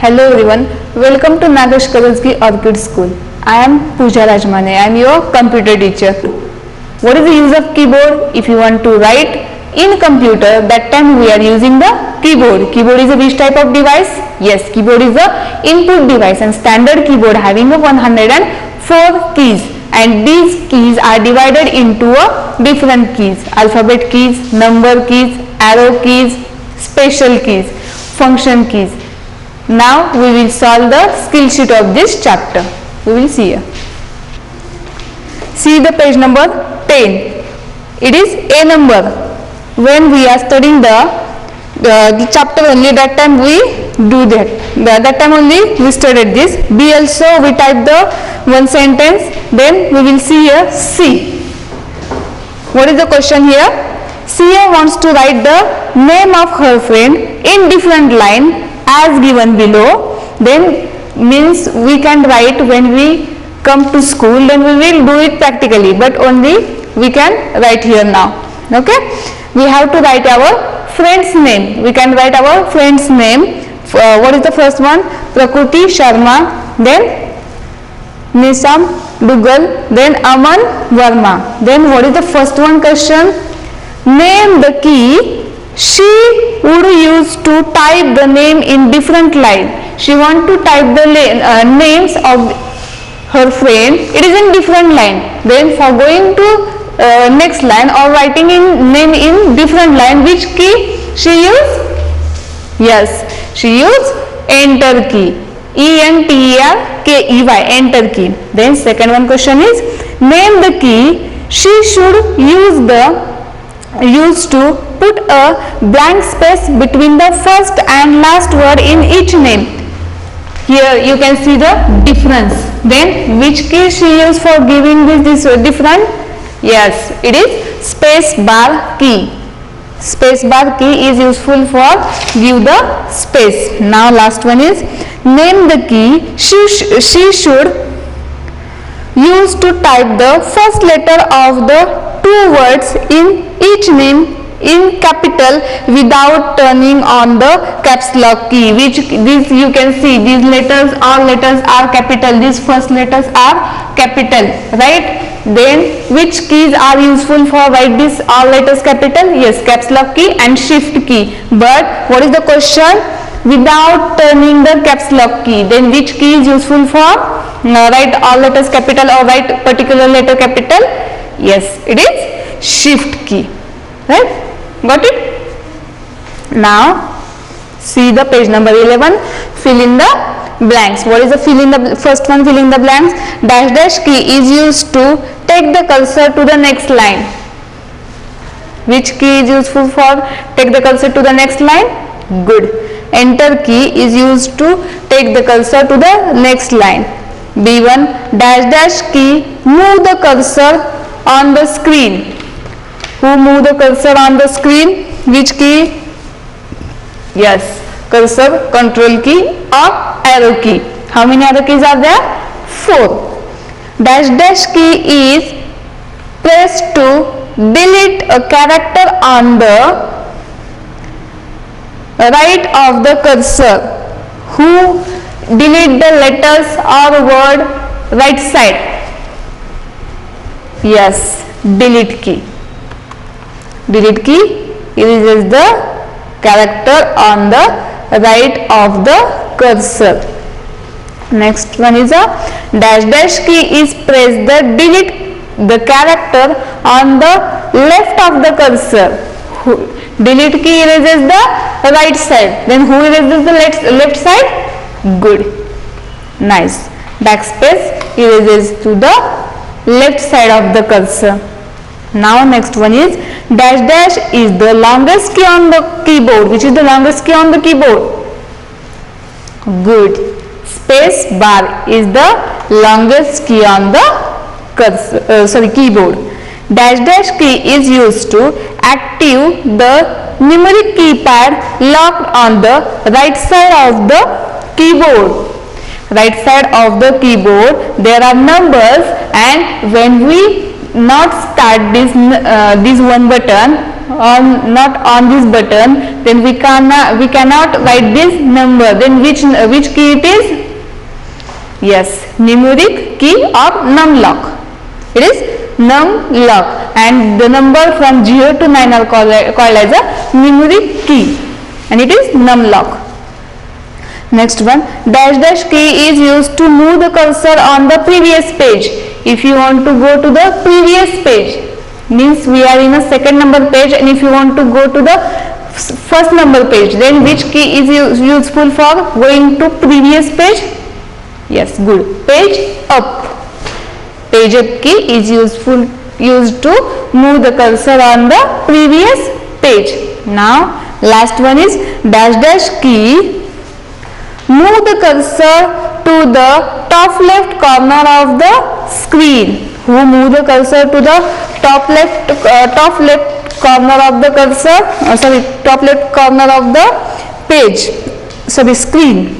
Hello everyone, welcome to Nagesh Karajagi Orchid School. I am Pooja Rajmane, I am your computer teacher. What is the use of keyboard? If you want to write in computer, that time we are using the keyboard. Keyboard is a which type of device? Yes, keyboard is a input device and standard keyboard having a 104 keys, and these keys are divided into a different keys: alphabet keys, number keys, arrow keys, special keys, function keys. Now we will solve the skill sheet of this chapter. We will see here. See the page number 10. It is a number. When we are studying the chapter only, that time we do that. That time only we studied this. B also we type the one sentence. Then we will see here C. What is the question here? Sia wants to write the name of her friend in different line as given below. Then means we can write when we come to school, then we will do it practically, but only we can write here now. Okay, we have to write our friend's name. We can write our friend's name. What is the first one? Prakriti Sharma, then Nisam Dugal, then Aman Verma. Then what is the first one question? Name the key she would use to type the name in different line. She want to type the names of her friend. It is in different line. Then for going to next line or writing in name in different line, which key she use? Yes, she use enter key. ENTERKEY, enter key. Then second one question is, name the key she should use to put a blank space between the first and last word in each name. Here you can see the difference. Then which key she used for giving this different? Yes, it is space bar key. Space bar key is useful for give the space. Now last one is, name the key she should use to type the first letter of the two words in each name in capital without turning on the caps lock key. Which this you can see, these letters, all letters are capital, these first letters are capital, right? Then which keys are useful for write this all letters capital? Yes, caps lock key and shift key. But what is the question? Without turning the caps lock key, then which key is useful for write all letters capital or write particular letter capital? Yes, it is shift key, right? Got it? Now see the page number 11. Fill in the blanks. What is the fill in the first one? Fill in the blanks. Dash dash key is used to take the cursor to the next line. Which key is useful for take the cursor to the next line? Good. Enter key is used to take the cursor to the next line. B1. Dash dash key move the cursor on the screen. Who move the cursor on the screen? Which key? Yes, cursor, control key or arrow key. How many arrow keys are there? 4. Dash dash key is pressed to delete a character on the right of the cursor. Who delete the letters or word right side? Yes, delete key. Delete key erases the character on the right of the cursor. Next one is a dash dash key is pressed the delete the character on the left of the cursor. Delete key erases the right side. Then who erases the left side? Good. Nice. Backspace erases to the left side of the cursor. Now next one is dash dash is the longest key on the keyboard. Which is the longest key on the keyboard? Good. Space bar is the longest key on the cursor, keyboard. Dash dash key is used to active the numeric keypad locked on the right side of the keyboard. Right side of the keyboard there are numbers, and when we not start this one button, not on this button, then we cannot write this number. Then which key it is? Yes, numeric key or num lock. It is num lock, and the number from 0 to 9 are called as a numeric key, and it is num lock. Next one, dash dash key is used to move the cursor on the previous page. If you want to go to the previous page, means we are in a second number page, and if you want to go to the first number page, then which key is useful for going to previous page? Yes, good. Page up. Page up key is used to move the cursor on the previous page. Now last one is dash dash key. Move the cursor to the top left corner of the screen. Who move the cursor to the top left corner of the cursor? Top left corner of the page. Screen.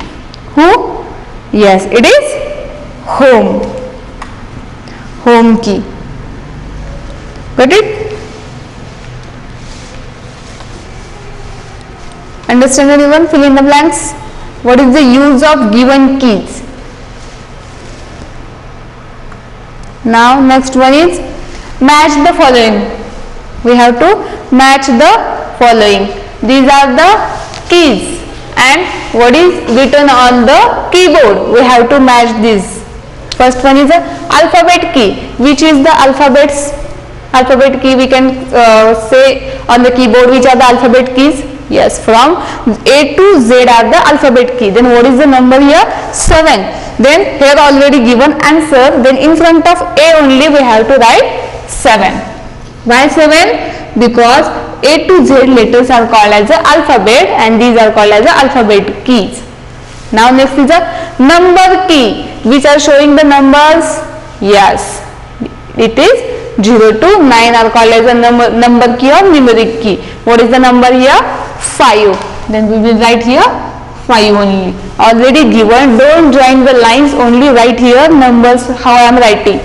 Who? Yes, it is home. Home key. Got it? Understand anyone? Fill in the blanks. What is the use of given keys? Now next one is match the following. We have to match the following. These are the keys, and what is written on the keyboard? We have to match this. First one is the alphabet key. Which is the alphabet key? We can say on the keyboard which are the alphabet keys. Yes, from A to Z are the alphabet key. Then what is the number here? 7. Then here already given answer. Then in front of A only we have to write 7. Why 7? Because A to Z letters are called as the alphabet, and these are called as the alphabet keys. Now next is the number key. Which are showing the numbers? Yes, it is 0 to 9 are called as a number key or numeric key. What is the number here? 5. Then we will write here 5 only. Already given. Don't join the lines, only write here numbers how I am writing.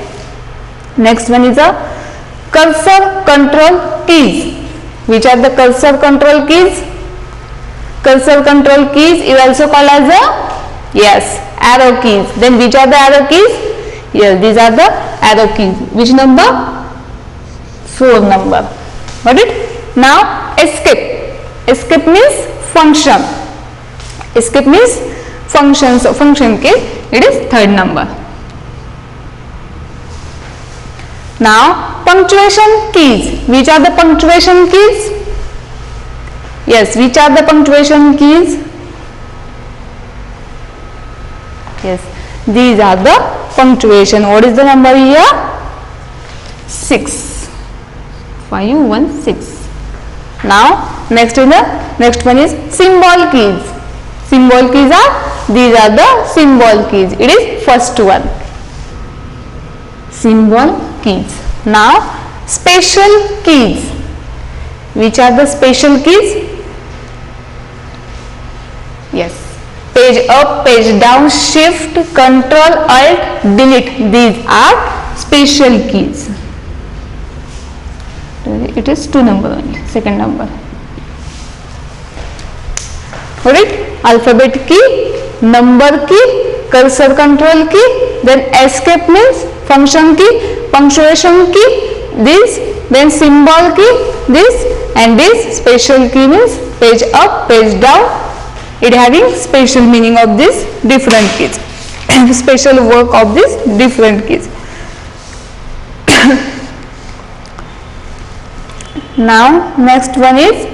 Next one is a cursor control keys. Which are the cursor control keys? Cursor control keys is also called as a arrow keys. Then which are the arrow keys? Yes, these are the arrow keys. Which number? 4 number. Got it? Now escape. Escape means function. Escape means function. So function key, it is 3rd number. Now punctuation keys. Which are the punctuation keys? Yes, which are the punctuation keys? Yes, these are the punctuation. What is the number here? 6. 5, 1, 6. Now next one is symbol keys. Symbol keys these are the symbol keys. It is first one. Symbol keys. Now special keys. Which are the special keys? Yes, page up, page down, shift, control, alt, delete. These are special keys. It is 2 number only, 2nd number. Alright, alphabet key, number key, cursor control key, then escape means function key, punctuation key, this, then symbol key, this, and this special key means page up, page down. It having special meaning of this different keys, special work of this different keys. Now next one is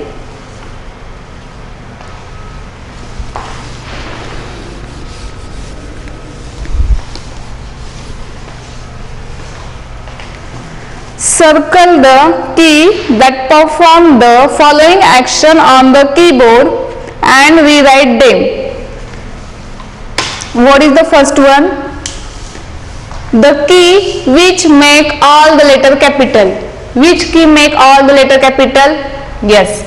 circle the key that perform the following action on the keyboard and rewrite them. What is the first one? The key which make all the letter capital. Which key make all the letter capital? Yes,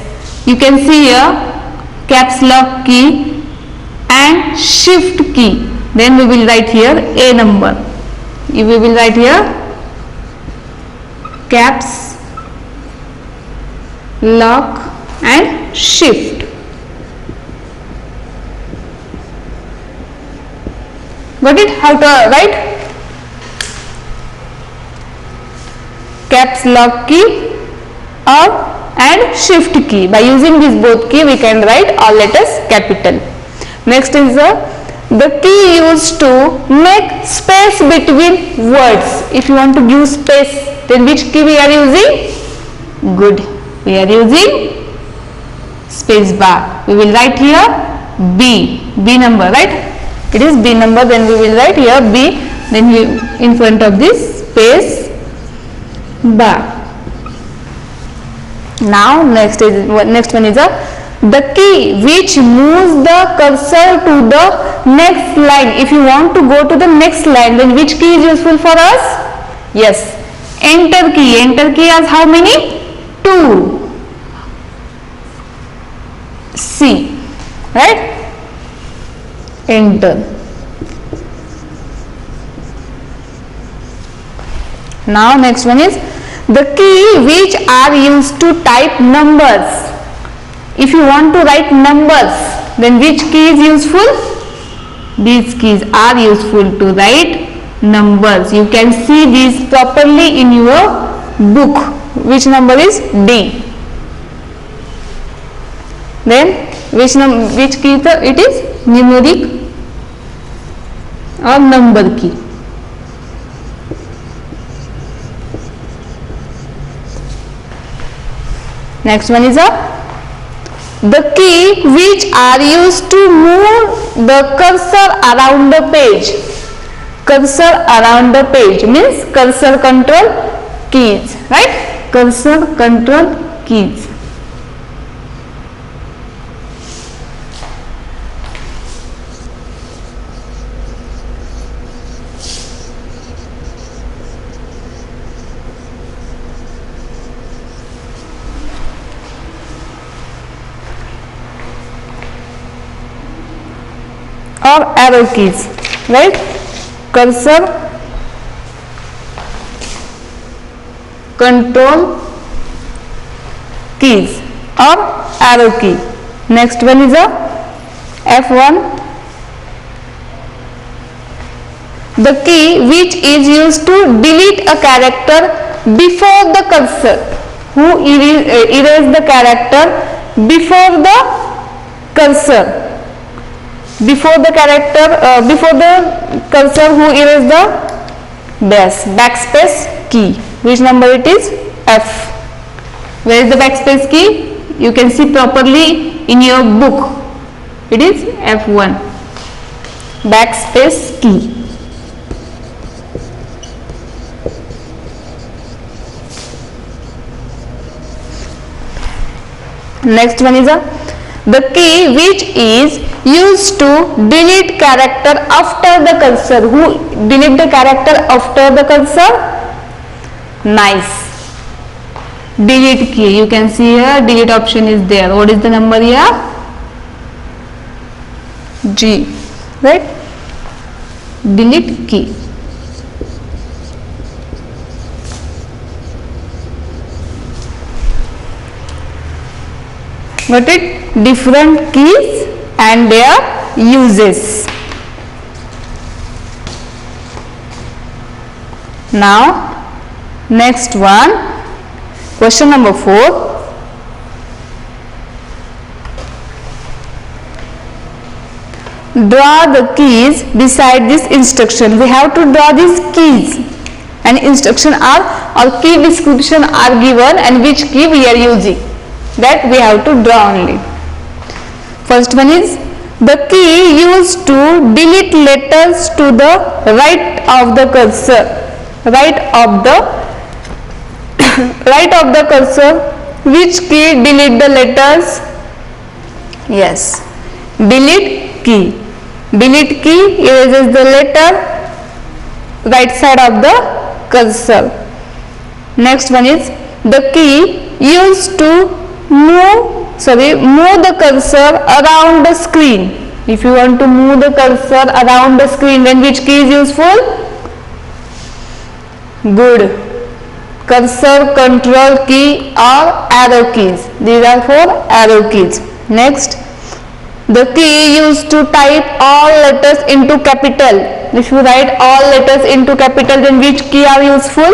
you can see here caps lock key and shift key. Then we will write here a number. We will write here caps lock and shift. Got it? How to write? Caps lock key or and shift key. By using these both key we can write all letters capital. Next is the key used to make space between words. If you want to give space, then which key we are using? Good. We are using space bar. We will write here B number, right? It is B number, then we will write here B, then we in front of this space bar. Now next one is the key which moves the cursor to the next line. If you want to go to the next line, then which key is useful for us? Yes, enter key. Enter key has how many? 2. C, right? Enter. Now next one is the key which are used to type numbers. If you want to write numbers, then which key is useful? These keys are useful to write numbers. You can see these properly in your book. Which number is D? Then which key it is? Numeric or number key. Next one is the key which are used to move the cursor around the page. Cursor around the page means cursor control keys, right? Cursor control keys. Or arrow keys, right? Cursor control keys or arrow key. Next one is a F1, the key which is used to delete a character before the cursor. Who erase the character before the cursor? Before the cursor, who erase the backspace key? Which number it is? F. Where is the backspace key? You can see properly in your book. It is F1. Backspace key. Next one is the key which is used to delete character after the cursor. Who delete the character after the cursor? Nice. Delete key. You can see here delete option is there. What is the number here? G. Right? Delete key. Got it? Different keys and their uses. Now next one, question number 4. Draw the keys beside this instruction. We have to draw these keys and instruction or key description are given and which key we are using. That we have to draw only. First one is the key used to delete letters to the right of the cursor. Right of the cursor. Which key delete the letters? Yes, delete key. Delete key erases the letter right side of the cursor. Next one is the key used to move the cursor around the screen. If you want to move the cursor around the screen, then which key is useful? Good. cursor, control key or arrow keys. These are for arrow keys. Next, the key used to type all letters into capital. If you write all letters into capital, then which key are useful?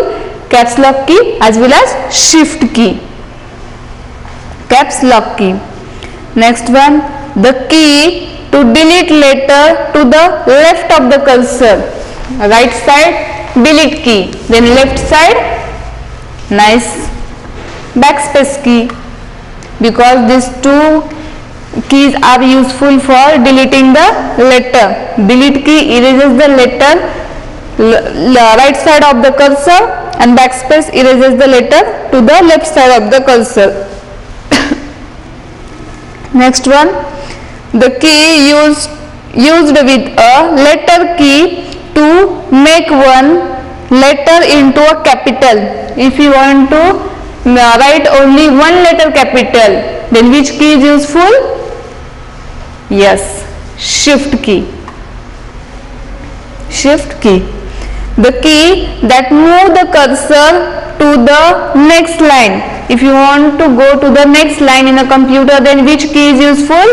Caps lock key as well as shift key. Caps lock key. Next one, the key to delete letter to the left of the cursor. Right side, delete key. Then left side, nice, backspace key, because these two keys are useful for deleting the letter. Delete key erases the letter right side of the cursor and backspace erases the letter to the left side of the cursor. Next one, the key used with a letter key to make one letter into a capital. If you want to write only one letter capital, then which key is useful? Yes, shift key. Shift key. The key that move the cursor to the next line. If you want to go to the next line in a computer, then which key is useful?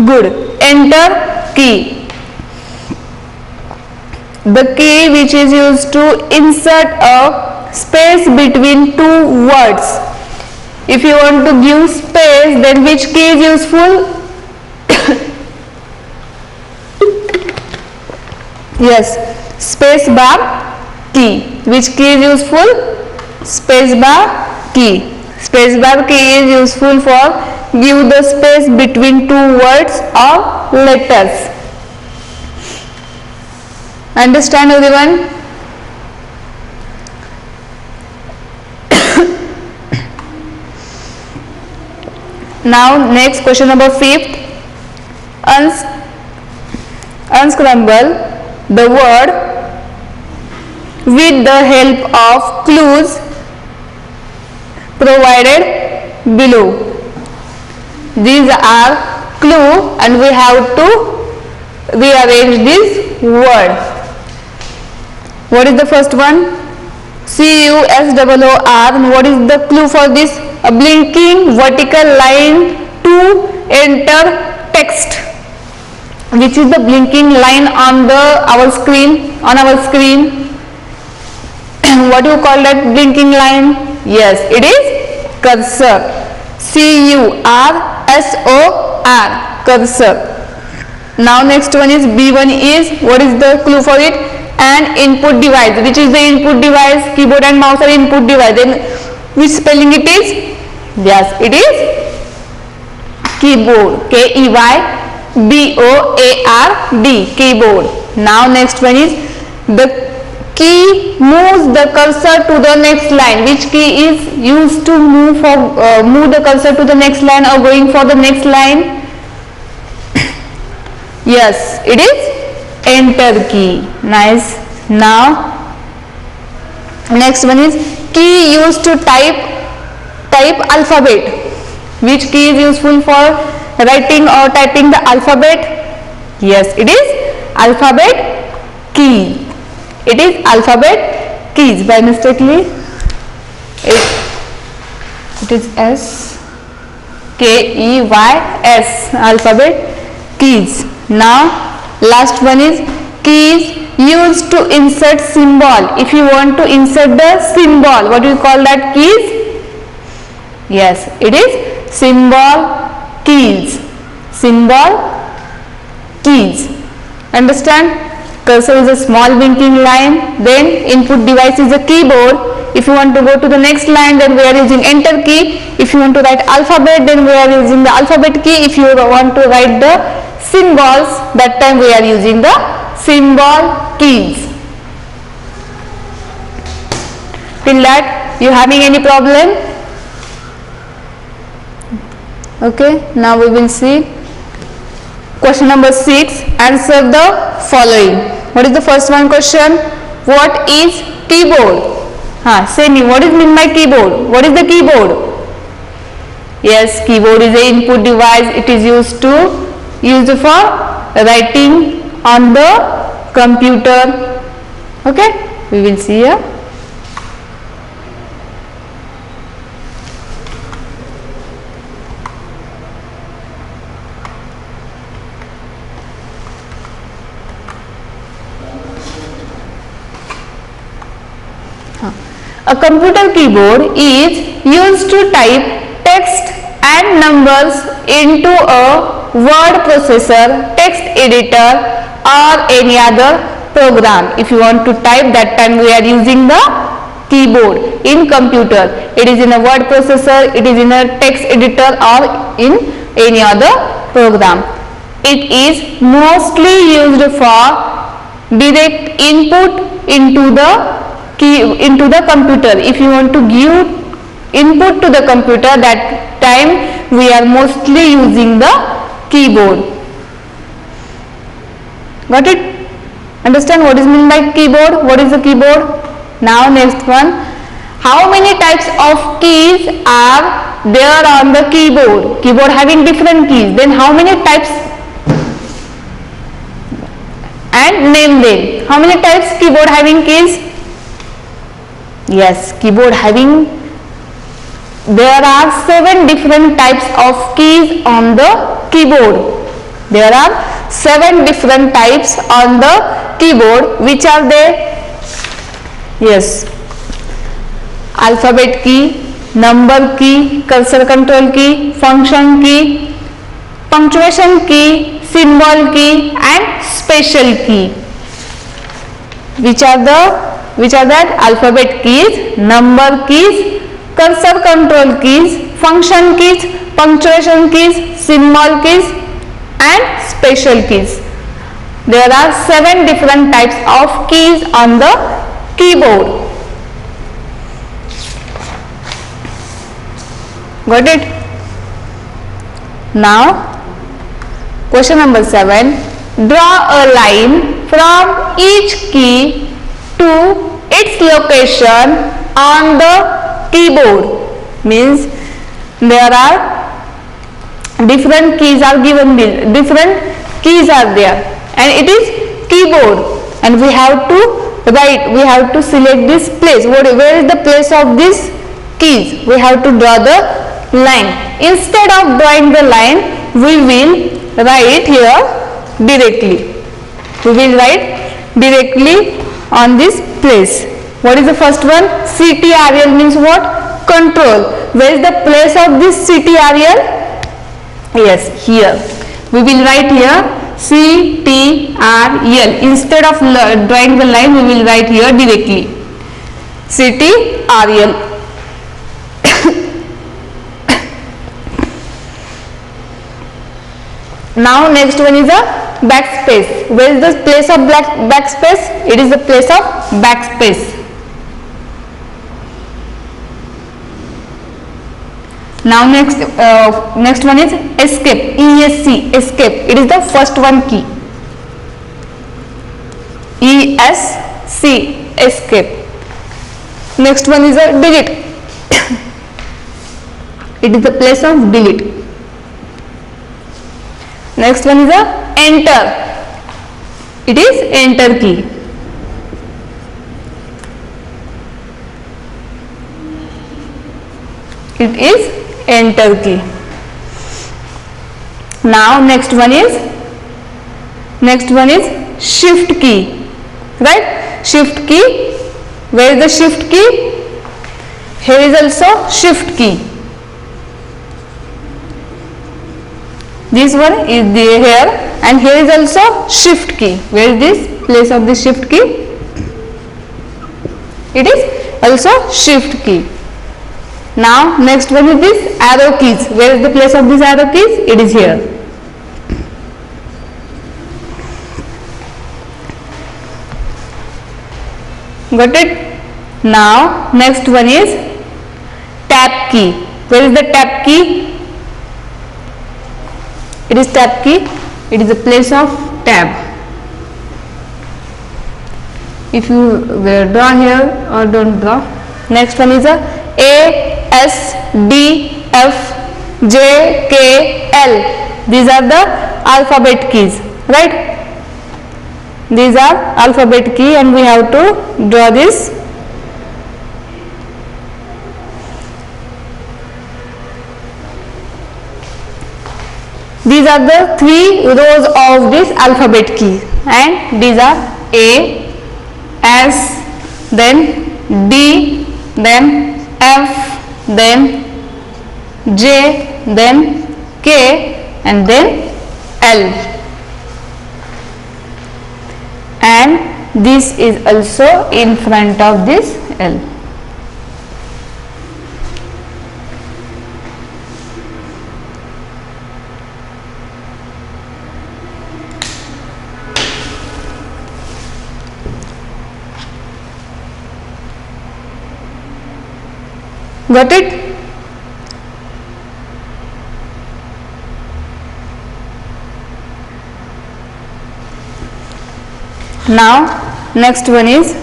Good. Enter key. The key which is used to insert a space between two words. If you want to give space, then which key is useful? Yes, space bar key. Which key is useful? Space bar key. Space bar key is useful for give the space between two words or letters. Understand everyone? Now next question number 5th. Unscramble the word with the help of clues provided below. These are clue and we have to rearrange this word. What is the first one? CUSOOR. And what is the clue for this? A blinking vertical line to enter text. Which is the blinking line on our screen? What do you call that blinking line? Yes, it is cursor. CURSOR, cursor. Now next one is B1 is, what is the clue for it? An input device. Which is the input device? Keyboard and mouse are input device. Then which spelling it is? Yes, it is keyboard. KEYBOARD, keyboard. Now next one is the key moves the cursor to the next line. Which key is used to move the cursor to the next line or going for the next line? Yes, it is enter key. Nice. Now next one is key used to type alphabet. Which key is useful for writing or typing the alphabet? Yes, it is alphabet key. It is alphabet keys. By mistakenly it is KEYS, alphabet keys. Now last one is keys used to insert symbol. If you want to insert the symbol, what do you call that keys? Yes, it is symbol keys. Symbol keys. Understand? Cursor is a small blinking line, then input device is a keyboard. If you want to go to the next line, then we are using enter key. If you want to write alphabet, then we are using the alphabet key. If you want to write the symbols, that time we are using the symbol keys. Till that, you having any problem? Okay, now we will see question number 6. Answer the following. What is the first one question? What is keyboard? Say me, what is mean by keyboard? What is the keyboard? Yes, keyboard is an input device. It is used for writing on the computer. Okay, We will see here. A computer keyboard is used to type text and numbers into a word processor, text editor or any other program. If you want to type, that time we are using the keyboard in computer. It is in a word processor, it is in a text editor or in any other program. It is mostly used for direct input into the computer. If you want to give input to the computer, that time we are mostly using the keyboard. Got it? Understand what is meant by keyboard? What is the keyboard? Now next one. How many types of keys are there on the keyboard? Keyboard having different keys. Then how many types? And name them. How many types keyboard having keys? Yes, keyboard having, there are 7 different types of keys on the keyboard. There are 7 different types on the keyboard. Which are they? Yes, alphabet key, number key, cursor control key, function key, punctuation key, symbol key and special key. Which are that? Alphabet keys, number keys, cursor control keys, function keys, punctuation keys, symbol keys and special keys. There are 7 different types of keys on the keyboard. Got it? Now question number 7. Draw a line from each key to its location on the keyboard. Means there are different keys are given, different keys are there and it is keyboard and we have to write, we have to select this place. Where is the place of these keys? We have to draw the line. Instead of drawing the line, we will write here directly. We will write directly on this place. What is the first one? CTRL means what? Control. Where is the place of this CTRL? Yes, here. We will write here CTRL. Instead of drawing the line, we will write here directly CTRL. Now next one is a backspace. Where is the place of backspace? It is the place of backspace. Now next one is escape. ESC, escape. It is the first one key. ESC, escape. Next one is a delete. It is the place of delete. Next one is a enter. It is enter key. It is enter key. Now next one is shift key. Right? Shift key. Where is the shift key? Here is also shift key. This one is here and here is also shift key. Where is this place of the shift key? It is also shift key. Now next one is this arrow keys. Where is the place of these arrow keys? It is here. Got it? Now next one is tab key. Where is the tab key? It is tab key. It is the place of tab. If you draw here or don't draw. Next one is a S, D, F, J, K, L. These are the alphabet keys, right? these are alphabet key and we have to draw this. These are the 3 rows of this alphabet key and these are A, S, then D, then F, then J, then K and then L, and this is also in front of this L. Got it? Now next one is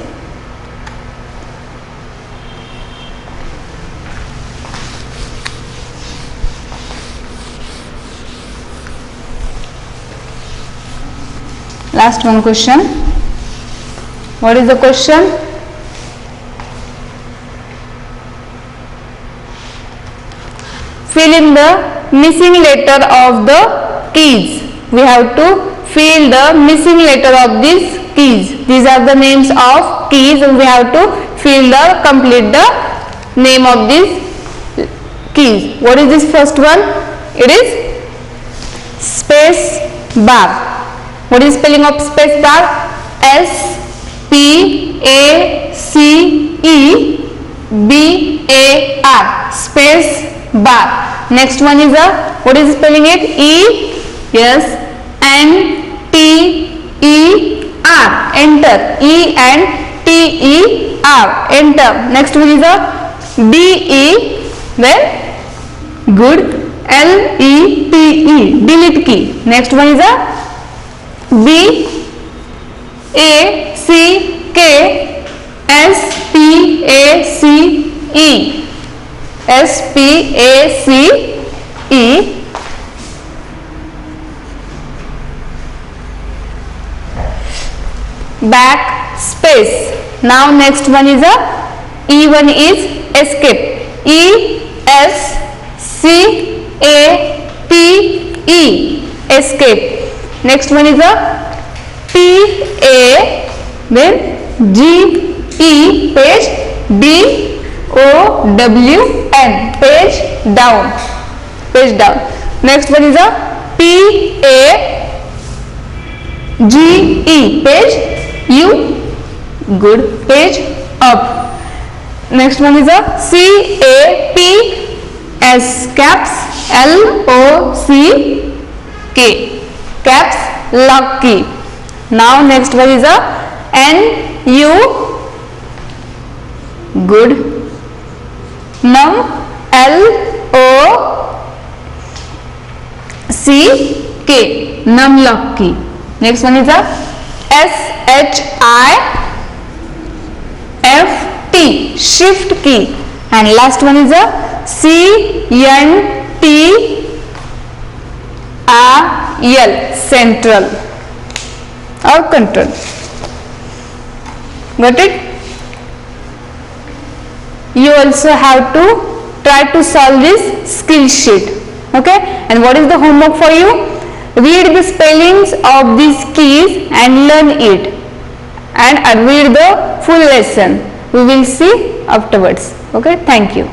last one question. What is the question? Fill in the missing letter of the keys. We have to fill the missing letter of these keys. These are the names of keys and we have to complete the name of these keys. What is this first one? It is space bar. What is spelling of space bar? S-P-A-C-E-B-A-R. Space bar. Next one is what is spelling it? E-S-N-T-E-R. Enter. E-N-T-E-R. Enter. Next one is D-E, then good, L-E-T-E. Delete key. Next one is B-A-C-K-S-P-A-C-E. S-P-A-C-E. Back space. Now next one is E1 is escape. E-S-C-A-P-E. Escape. Next one is P-A, then G-E, page, D-O-W-N, page down. Page down. Next one is P-A-G-E, page U, good, page up. Next one is C-A-P-S, caps, L-O-C-K, caps lock key. Now next one is N-U, good, num, L-O-C-K, num lock key. Next one is S-H-I-F-T, shift key. And last one is C-N-T-R-L, central or control. Got it? You also have to try to solve this skill sheet. Okay? And what is the homework for you? Read the spellings of these keys and learn it. And read the full lesson. We will see afterwards. Okay? Thank you.